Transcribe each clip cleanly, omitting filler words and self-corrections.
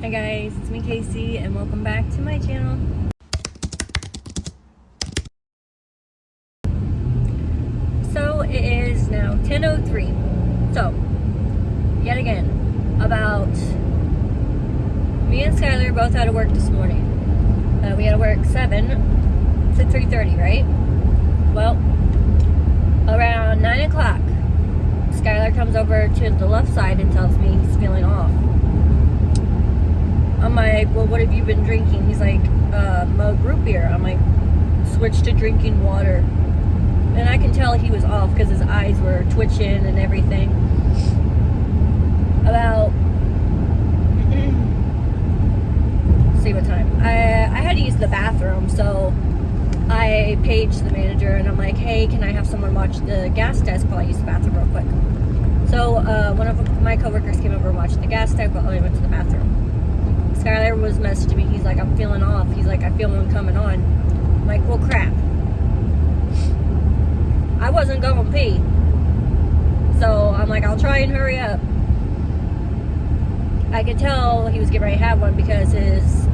Hi guys, it's me Casey and welcome back to my channel. So it is now 10:03. So, yet again, about me and Skylar both had to work this morning. We had to work 7 to 3:30, right? Well, around 9 o'clock, Skylar comes over to the left side and tells me he's feeling off. I'm like, well, what have you been drinking? He's like, mug root beer. I'm like, switch to drinking water. And I can tell he was off because his eyes were twitching and everything. About, let's see what time. I had to use the bathroom, so I paged the manager and I'm like, hey, can I have someone watch the gas desk while I use the bathroom real quick? So one of my coworkers came over and watched the gas desk while I went to the bathroom. Skylar was messaging me. He's like, I'm feeling off. He's like, I feel one coming on. I'm like, well, crap. I wasn't going to pee. So I'm like, I'll try and hurry up. I could tell he was getting ready to have one because his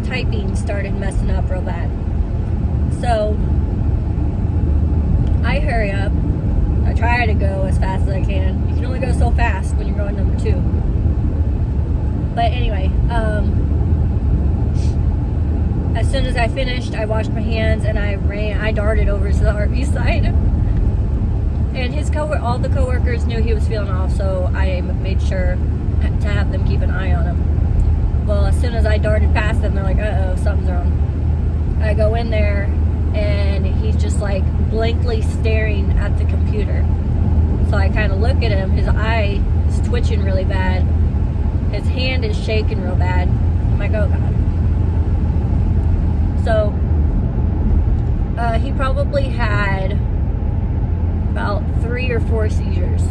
typing started messing up real bad. So I hurry up. I try to go as fast as I can. You can only go so fast when you're going number 2. But anyway, as soon as I finished, I washed my hands and I darted over to the RV side. And all the coworkers knew he was feeling off, so I made sure to have them keep an eye on him. Well, as soon as I darted past them, they're like, uh-oh, something's wrong. I go in there and he's just like blankly staring at the computer. So I kind of look at him, his eye is twitching really bad. His hand is shaking real bad. I'm like, oh God. So, he probably had about 3 or 4 seizures.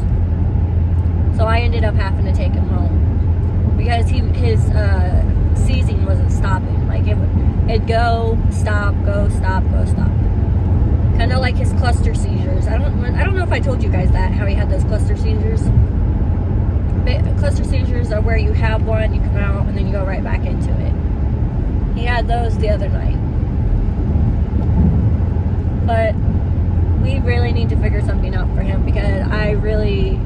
So I ended up having to take him home. Because his seizing wasn't stopping. Like, it'd go, stop, go, stop, go, stop. Kind of like his cluster seizures. I don't know if I told you guys that, how he had those cluster seizures. Cluster seizures are where you have one, you come out, and then you go right back into it. He had those the other night. But we really need to figure something out for him because I really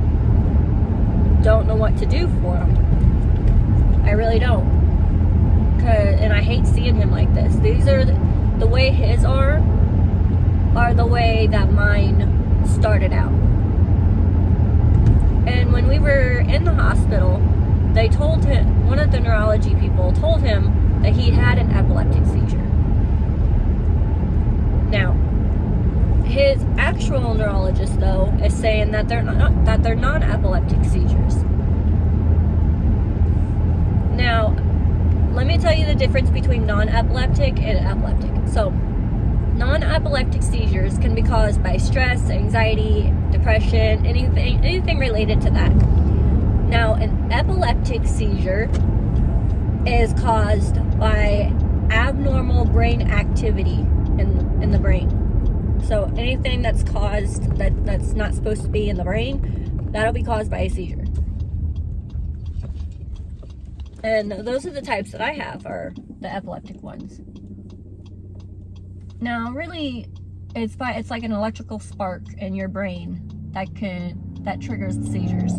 don't know what to do for him. I really don't. And I hate seeing him like this. These are the way his are the way that mine started out. And when we were in the hospital, they told him, one of the neurology people told him that he had an epileptic seizure. Now, his actual neurologist, though, is saying that they're non-epileptic seizures. Now, let me tell you the difference between non-epileptic and epileptic. So, non-epileptic seizures can be caused by stress, anxiety, depression, anything related to that. Now, an epileptic seizure is caused by abnormal brain activity in the brain. So anything that's caused that's not supposed to be in the brain, that'll be caused by a seizure. And those are the types that I have, are the epileptic ones. Now, really, it's like an electrical spark in your brain that triggers the seizures.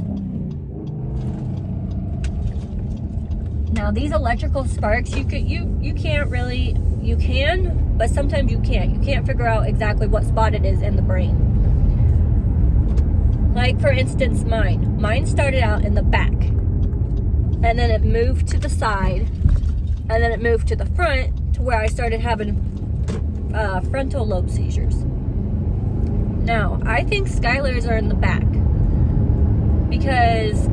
Now, these electrical sparks, you can, but sometimes you can't. You can't figure out exactly what spot it is in the brain. Like, for instance, mine started out in the back, and then it moved to the side, and then it moved to the front, to where I started having frontal lobe seizures. Now, I think Skylar's are in the back because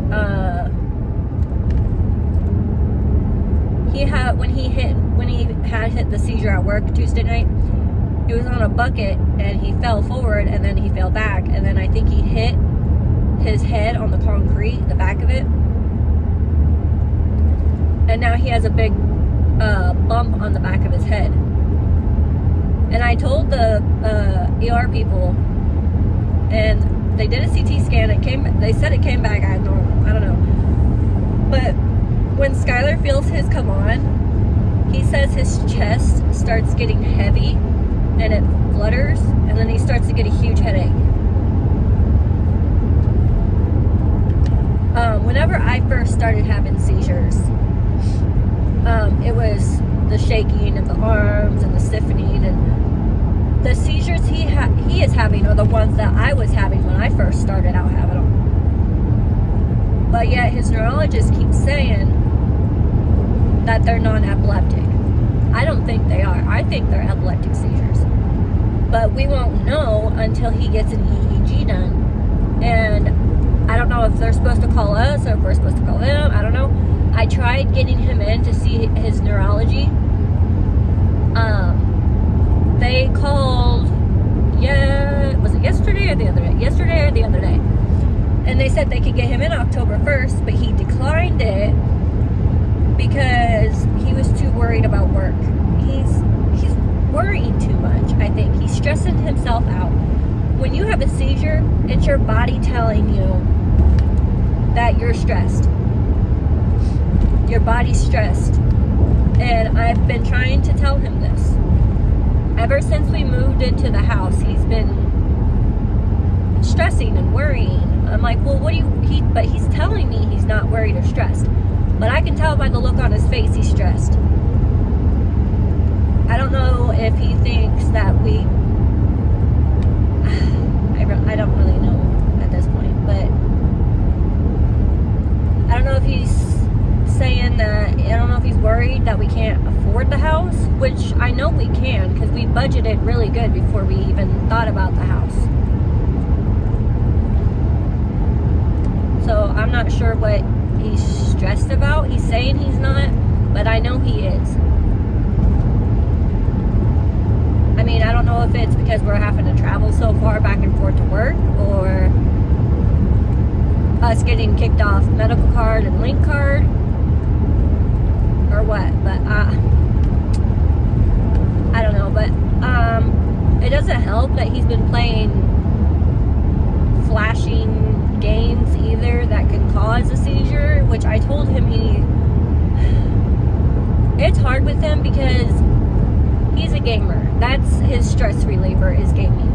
when he had hit the seizure at work Tuesday night, he was on a bucket and he fell forward and then he fell back, and then I think he hit his head on the concrete, the back of it, and now he has a big bump on the back of his head. And I told the ER people, and they did a CT scan. They said it came back normal. I don't know. But when Skylar feels his come on, he says his chest starts getting heavy and it flutters, and then he starts to get a huge headache. Whenever I first started having seizures, it was the shaking of the arms and the stiffening, and the seizures he is having are the ones that I was having when I first started out having them. But yet his neurologist keeps saying that they're non-epileptic. I don't think they are. I think they're epileptic seizures. But we won't know until he gets an EEG done. And I don't know if they're supposed to call us or if we're supposed to call them. I don't know. I tried getting him in to see his neurology. They called, was it yesterday or the other day? Yesterday or the other day. And they said they could get him in October 1st, but he declined it because he was too worried about work. He's worried too much, I think. He's stressing himself out. When you have a seizure, it's your body telling you that you're stressed. Your body's stressed. And I've been trying to tell him this. Ever since we moved into the house, he's been stressing and worrying. I'm like, well, but he's telling me he's not worried or stressed. But I can tell by the look on his face he's stressed. I don't know if he thinks that I don't really know at this point, but I don't know if he's saying that, I don't know if he's worried that we can't afford the house, which I know we can because we budgeted really good before we even thought about the house. So I'm not sure what he's stressed about. He's saying he's not, but I know he is. I mean, I don't know if it's because we're having to travel so far back and forth to work, or us getting kicked off medical card and link card, or what, but I don't know. But it doesn't help that he's been playing flashing games either that can cause a seizure, which I told him it's hard with him because he's a gamer. That's his stress reliever, is gaming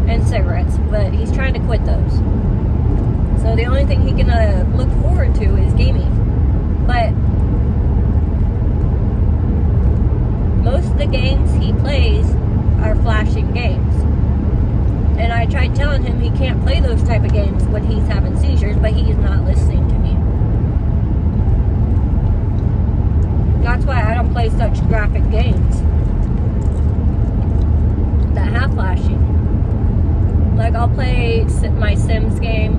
and cigarettes, but he's trying to quit those. So the only thing he can look forward to is gaming. But most of the games he plays are flashing games. And I tried telling him he can't play those type of games when he's having seizures, but he's not listening to me. That's why I don't play such graphic games that have flashing. Like, I'll play my Sims game.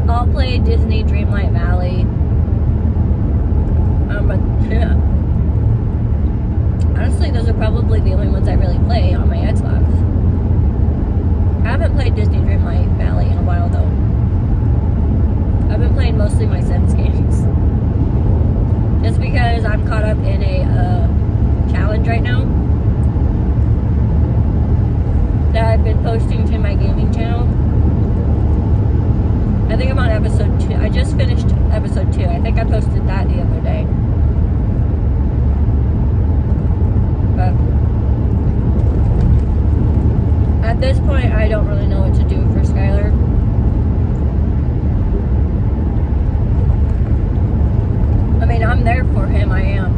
I'll play Disney Dreamlight Valley. But yeah. Honestly, those are probably the only ones I really play on my Xbox. I haven't played Disney Dreamlight Valley in a while, though. I've been playing mostly my Sims games. Just because I'm caught up in a challenge right now that I've been posting to my gaming channel. I think I'm on episode 2. I just finished episode 2. I think I posted that the other day. But at this point, I don't really know what to do for Skylar. I mean, I'm there for him, I am.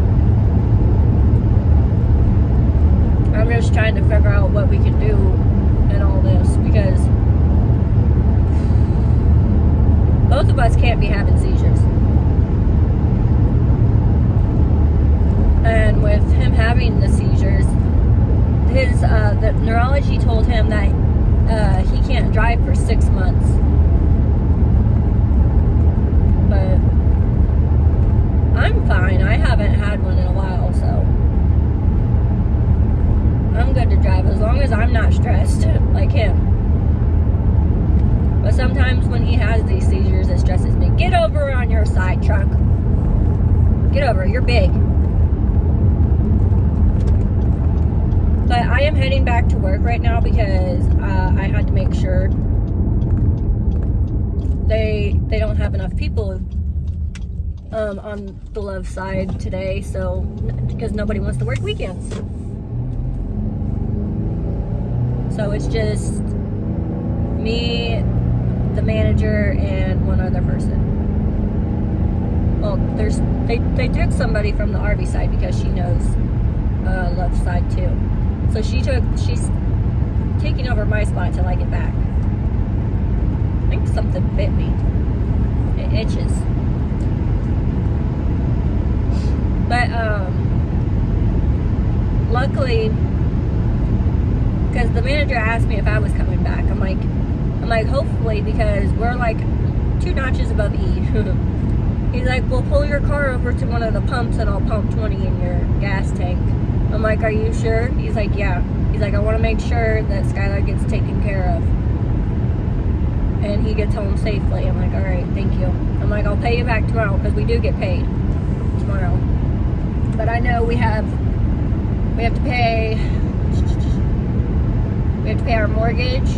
I'm just trying to figure out what we can do in all this, because both of us can't be having seizures. And with him having the seizures, the neurology told him that he can't drive for 6 months. But I'm fine. I haven't had one in a while, so I'm good to drive as long as I'm not stressed like him. But sometimes when he has these seizures, it stresses me. Get over on your side, truck. Get over. You're big. But I am heading back to work right now because I had to make sure they don't have enough people on the love side today, so because nobody wants to work weekends. So it's just me, the manager, and one other person. Well, they took somebody from the RV side because she knows love side too. So she's taking over my spot till I get back. I think something bit me. It itches. But luckily, because the manager asked me if I was coming back. I'm like, hopefully, because we're like 2 notches above E. He's like, well, pull your car over to one of the pumps and I'll pump 20 in your gas tank. I'm like, are you sure? He's like, yeah. He's like, I want to make sure that Skylar gets taken care of and he gets home safely. I'm like, all right, thank you. I'm like, I'll pay you back tomorrow, because we do get paid tomorrow. But I know we have to pay our mortgage,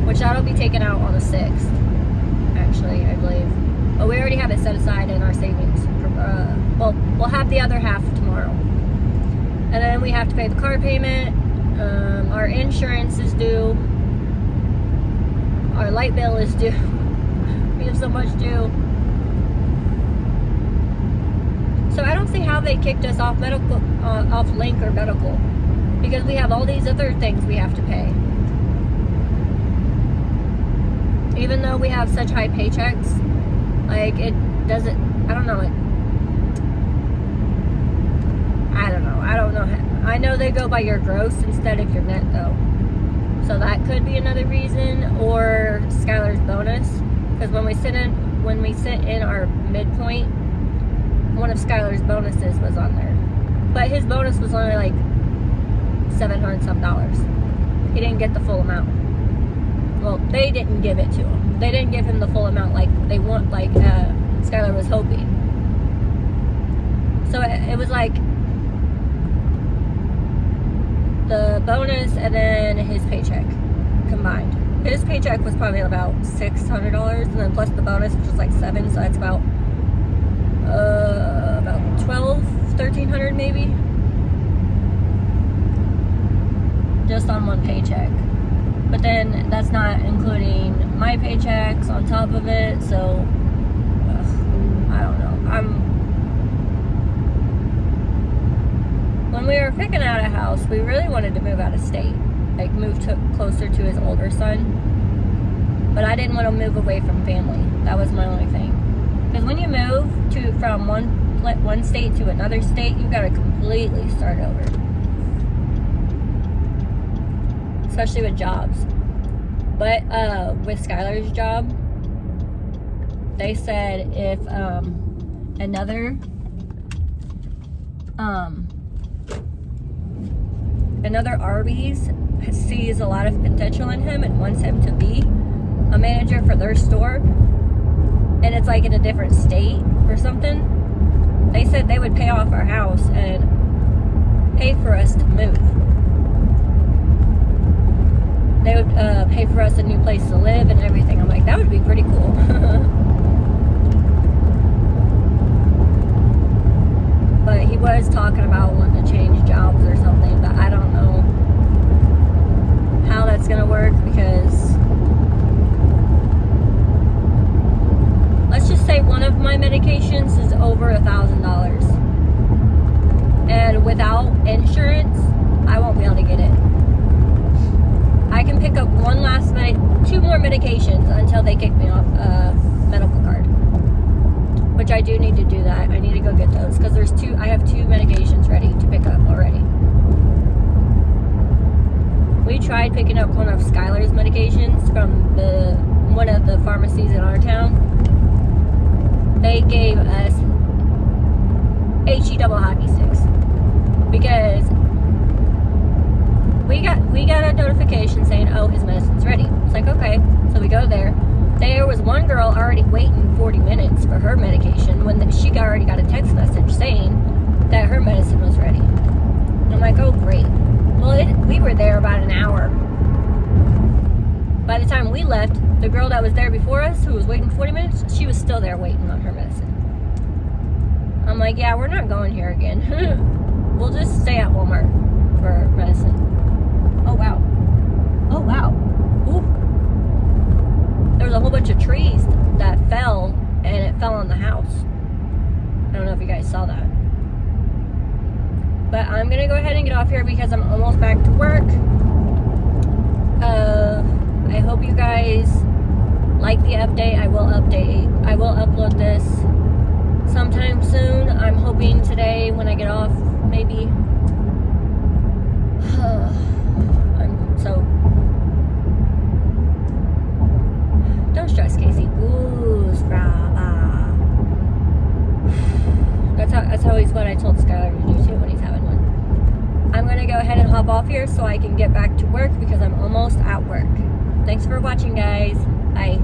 which that'll be taken out on the 6th, actually, I believe. But we already have it set aside in our savings. Well, we'll have the other half tomorrow. And then we have to pay the car payment. Our insurance is due. Our light bill is due. We have so much due. So I don't see how they kicked us off off Link or medical, because we have all these other things we have to pay. Even though we have such high paychecks, like, it doesn't, I don't know. I know they go by your gross instead of your net, though. So that could be another reason, or Skylar's bonus, because when we sit in our midpoint, one of Skylar's bonuses was on there, but his bonus was only like $700 some. He didn't get the full amount. Well, they didn't give it to him. They didn't give him the full amount like they want, like Skylar was hoping. So it was like the bonus and then his paycheck combined. His paycheck was probably about $600, and then plus the bonus, which was like $700, so that's about $1,300 maybe, just on one paycheck. But then that's not including my paychecks on top of it, so I don't know. When we were picking out a house, we really wanted to move out of state, like move closer to his older son. But I didn't want to move away from family. That was my only thing. Because when you move from one state to another state, you got to completely start over. Especially with jobs. But with Skylar's job, they said if another Arby's sees a lot of potential in him and wants him to be a manager for their store, and it's like in a different state or something, they said they would pay off our house and pay for us to move. They would pay for us a new place to live and everything. I'm like, that would be pretty cool. But he was talking about wanting to change jobs or something, but I don't know how that's gonna work, because let's just say one of my medications is over $1,000, and without insurance I won't be able to get it. I can pick up two more medications until they kick me off a medical card, which I do need to do that. I need to go get those, because I have 2 medications ready to pick up already. We tried picking up one of Skylar's medications from one of the pharmacies in our town. They gave us HE double hockey sticks, because we got a notification saying, oh, his medicine's ready. It's like, okay. So we go there. There was one girl already waiting 40 minutes for her medication when she already got a text message saying that her medicine was ready. And I'm like, oh, great. Well, we were there about an hour. By the time when we left, the girl that was there before us, who was waiting 40 minutes, she was still there waiting on her medicine. I'm like, yeah, we're not going here again. We'll just stay at Walmart for medicine. Oh, wow. Oh, wow. Ooh. There was a whole bunch of trees that fell, and it fell on the house. I don't know if you guys saw that. But I'm going to go ahead and get off here because I'm almost back to work. I hope you guys like the update. I will upload this sometime soon. I'm hoping today when I get off, maybe. Don't stress, Casey. That's always what I told Skylar to do too when he's having one. I'm going to go ahead and hop off here so I can get back to work because I'm almost at work. Thanks for watching, guys. Bye.